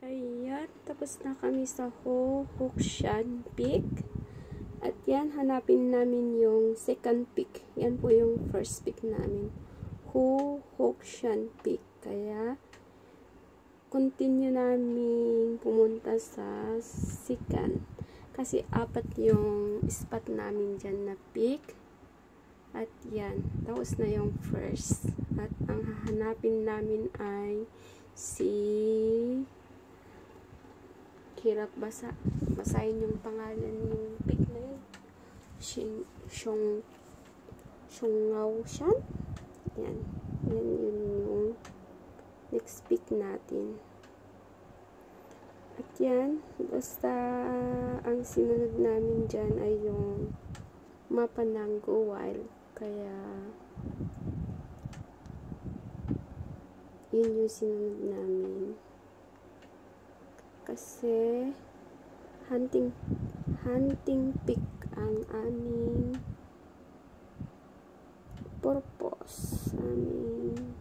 Ayan, tapos na kami sa Hokshan Peak. At yan, hanapin namin yung second peak. Yan po yung first peak namin. Hokshan Peak. Kaya, continue namin pumunta sa second. Kasi apat yung spot namin dyan na peak. At yan, tapos na yung first. At ang hahanapin namin ay si... Hirap basahin yung pangalan ng peak na yun. Shongaoshan. Yan. Yan yun yung next peak natin. At yan, basta ang sinunod namin dyan ay yung mapa ng Go Wild. Kaya yun yung sinunod namin. Kasi hunting peak ang aming purpose, aming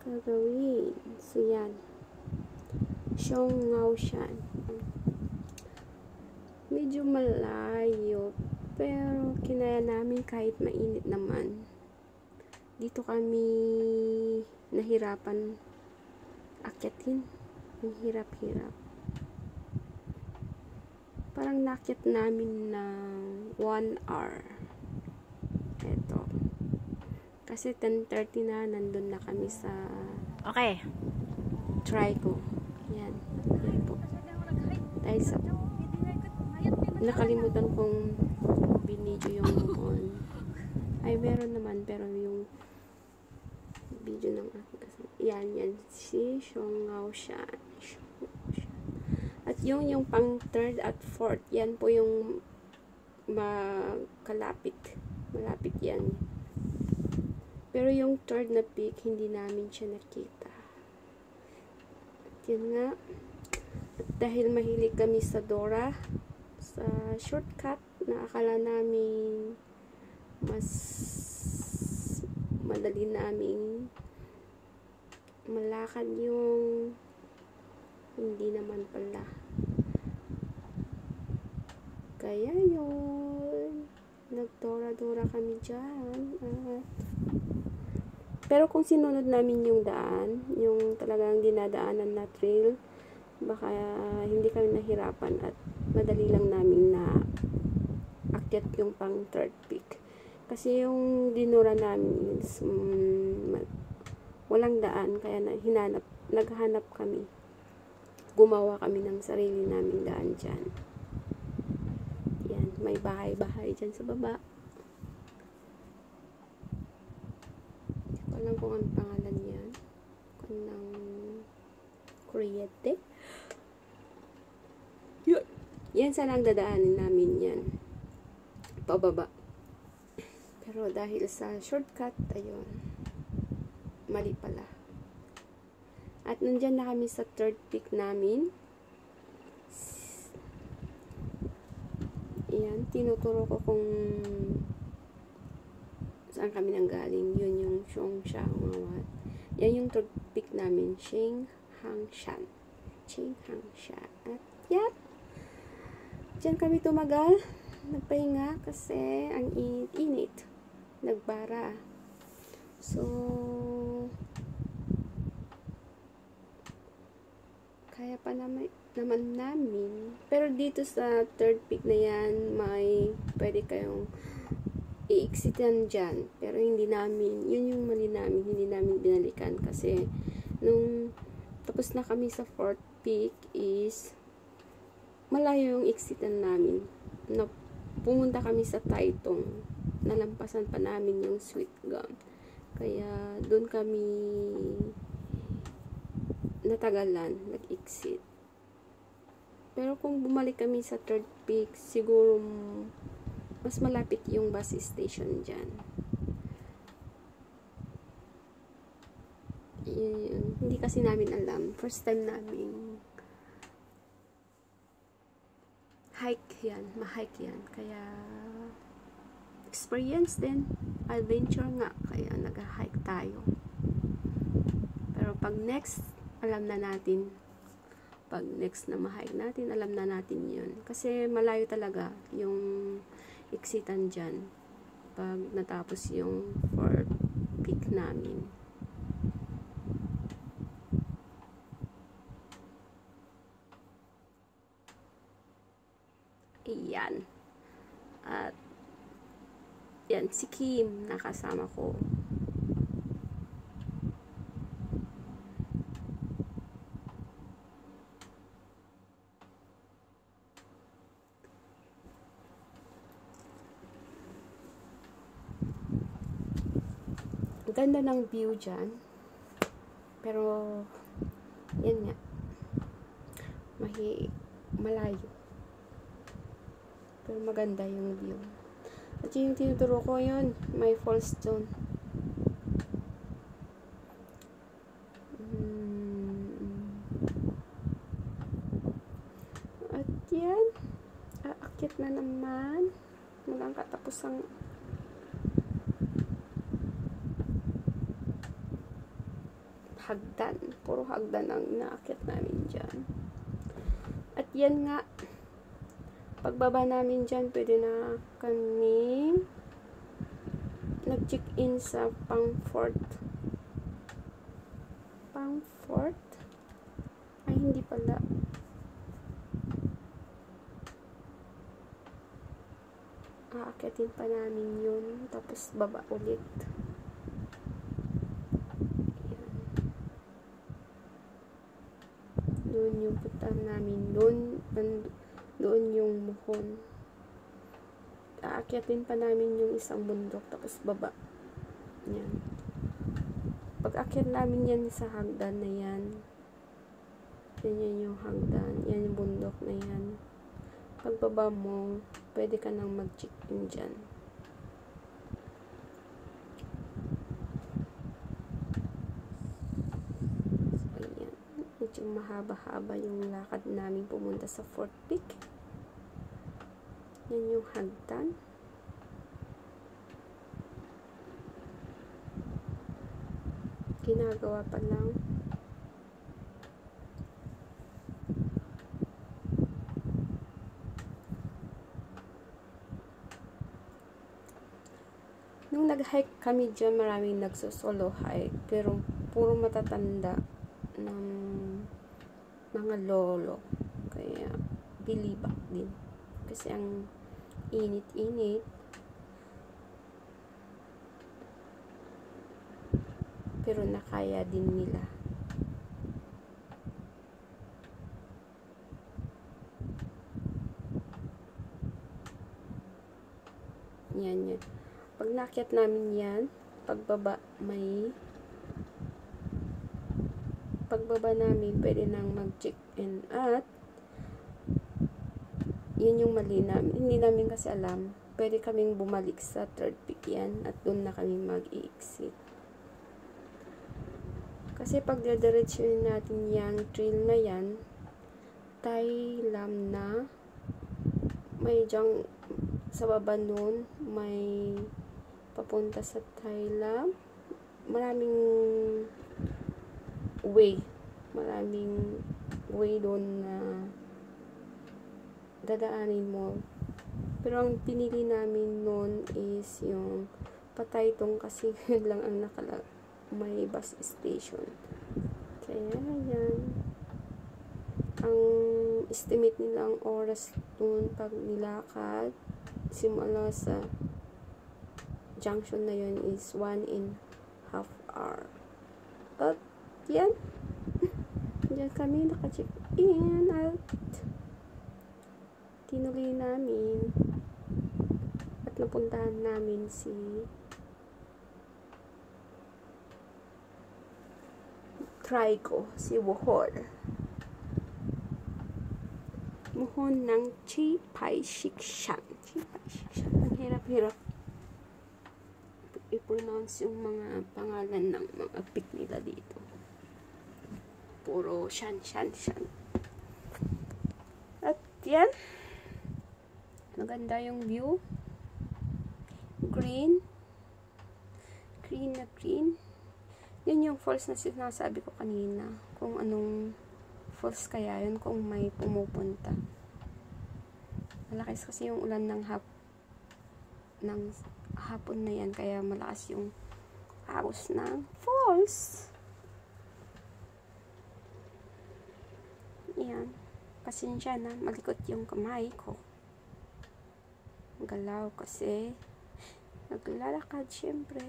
gagawin. So yan, Shongaoshan. Medyo malayo pero kinaya namin kahit mainit naman. Dito kami nahirapan akyatin. Ang hirap-hirap. Parang nakyat namin ng 1 hour. Eto. Kasi 10:30 na, nandun na kami sa Trigo. Yan. Yan po. Dahil sa nakalimutan kong binidyo yung on. Ay, meron naman, pero yung video ng aking kasama. Yan, si Shongaoshan. At yung pang third at fourth, yan po yung malapit yan. Pero yung third na peak, hindi namin siya nakita. At yan nga. At dahil mahilig kami sa Dora, sa shortcut, na akala namin mas madali naming malakad yung hindi naman pala. Kaya yun, nagdora-dora kami dyan. Pero kung sinunod namin yung daan, yung talagang dinadaanan na trail, baka hindi kami nahirapan at madali lang namin na akyat yung pang third peak. Kasi yung dinura namin is walang daan, kaya naghanap kami. Gumawa kami ng sarili naming daan dyan. Yan, may bahay-bahay dyan sa baba. Hindi ko alam kung anong pangalan yan. Kung ng Koreate. Yun. Yan sana ang dadaanin namin yan. Pababa. Pero dahil sa shortcut, ayun, mali pala. At nandyan na kami sa third peak namin. Ayan, tinuturo ko kung saan kami nanggaling. Yun yung Shongaoshan. Yan yung third peak namin, Shenghangshan. At yan, dyan kami tumagal. Nagpahinga kasi ang init. Nagbara. So, kaya pa naman namin. Pero dito sa third peak na yan, may pwede kayong i-exitan dyan. Pero hindi namin, yun yung mali namin, hindi namin binalikan. Kasi, nung tapos na kami sa fourth peak is, malayo yung exitan namin. Pumunta kami sa Taitung. Nalampasan pa namin yung Sweet Gum. Kaya, doon kami natagalan, nag-exit. Pero kung bumalik kami sa third peak, siguro mas malapit yung bus station dyan. Hindi kasi namin alam. First time namin hike yan, ma-hike yan. Kaya, experience din, adventure nga. Kaya, nag-hike tayo. pag next, alam na natin. Pag next na ma-hike natin, alam na natin yun. Kasi malayo talaga yung exitan dyan. Pag natapos yung 4th peak namin. Ayan. At yan, si Kim nakasama ko. Ang ganda ng view dyan. Pero yan nga. Malayo. Pero maganda yung view. At yung tinuturo ko yun, may falls doon. At yan, aakyat na naman. Walang katapusang hagdan. Puro hagdan ang inaakyat namin dyan. At yan nga, pagbaba namin dyan, pwede na kami nag-check-in sa pang-fort. Pang-fort? Ay, hindi pala. Aakyatin pa namin yun. Tapos baba ulit. Ayan. Doon yung puntahan namin. Doon yung Muhon. Aakyatin pa namin yung isang bundok. Tapos baba. Yan. Pag-akyat namin yan sa hagdan na yan. Yan yung hagdan. Yan yung bundok na yan. Pagbaba mo, pwede ka nang mag-check-in dyan. So, ayan. Medyo mahaba-haba yung lakad namin pumunta sa 4th peak. Yan yung hagdan. Ginagawa pa lang. Nung nag-hike kami dyan, maraming nagsosolo hike. Pero puro matatanda ng mga lolo. Kaya bilibak din. Kasi ang init-init. Pero nakaya din nila. Yan yan. Pag nakyat namin yan, pagbaba namin, pwede nang mag-check-in. At yun yung mali namin. Hindi namin kasi alam. Pwede kaming bumalik sa 3rd peak yan at doon na kami mag-i-exit. Kasi pag didiretsuhin natin yung trail na yan, Tai Lam na, may dyang sa baba nun, may papunta sa Tai Lam. Maraming way doon na dadaanin mo. Pero ang pinili namin noon is yung Pataytong kasi yun lang ang may bus station. Kaya yan. Ang estimate nilang oras doon pag nilakad simula sa junction na yun is 1.5 hour. At yan. Diyan kami naka-check-in at tinuloy namin at napuntahan namin si try ko, si Muhon. Muhon ng Chi Pai Shikshan. Chi Pai Shikshan. Ang hirap-hirap i-pronounce yung mga pangalan ng mga peak nila dito. Puro shan. At yan. Maganda yung view. Green na green. Yun yung falls na sinasabi ko kanina. Kung anong falls kaya yun kung may pumupunta. Malakas kasi yung ulan ng hapon na yan. Kaya malakas yung agos ng falls. Yan. Pasensya na. Malikot yung kamay ko. Galaw kasi naglalakad syempre.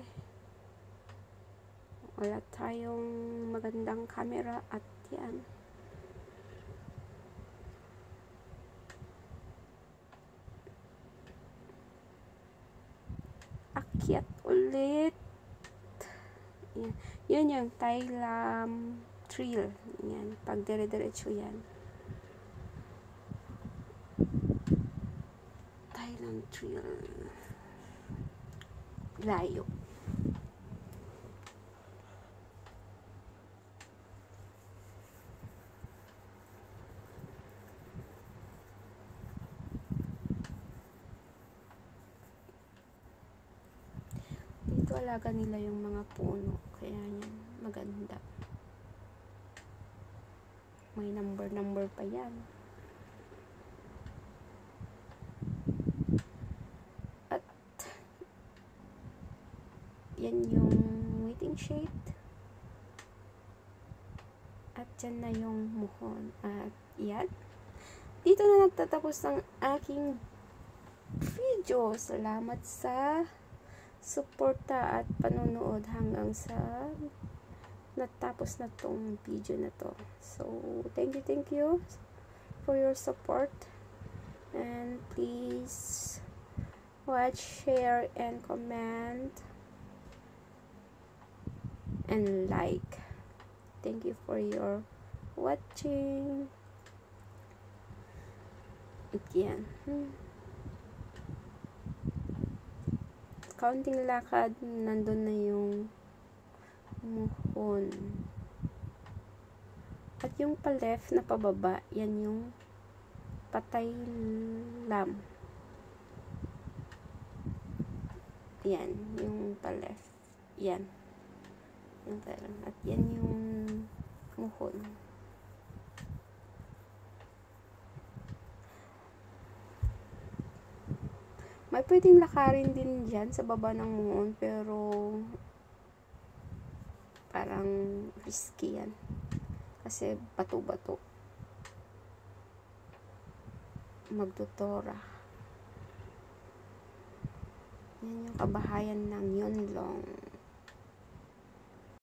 Wala tayong magandang camera at yan. Akyat ulit. Yan. Yun yung Thailam Trail. Yan. Pag dire-diretso yan. Thailam Trail. Layo. Dito alaga nila yung mga puno. Kaya yan. Maganda. May number pa yan. At yan yung waiting shade. At dyan na yung muhon. At yan. Dito na nagtatapos ang aking video. Salamat sa suporta at panunood hanggang sa natapos na tong video na to. So, thank you for your support. And please watch, share, and comment. And like. Thank you for your watching. Again. Counting lakad, nandun na yung muhon. At yung pa-left na pababa, yan yung Patay Lam. Yan, yung pa-left. Yan. Yung at yan yung muhon. May pwedeng lakarin din dyan sa baba ng muhon, pero parang risky yan. Kasi bato-bato. Magtutora. Yan yung kabahayan ng Yonlong.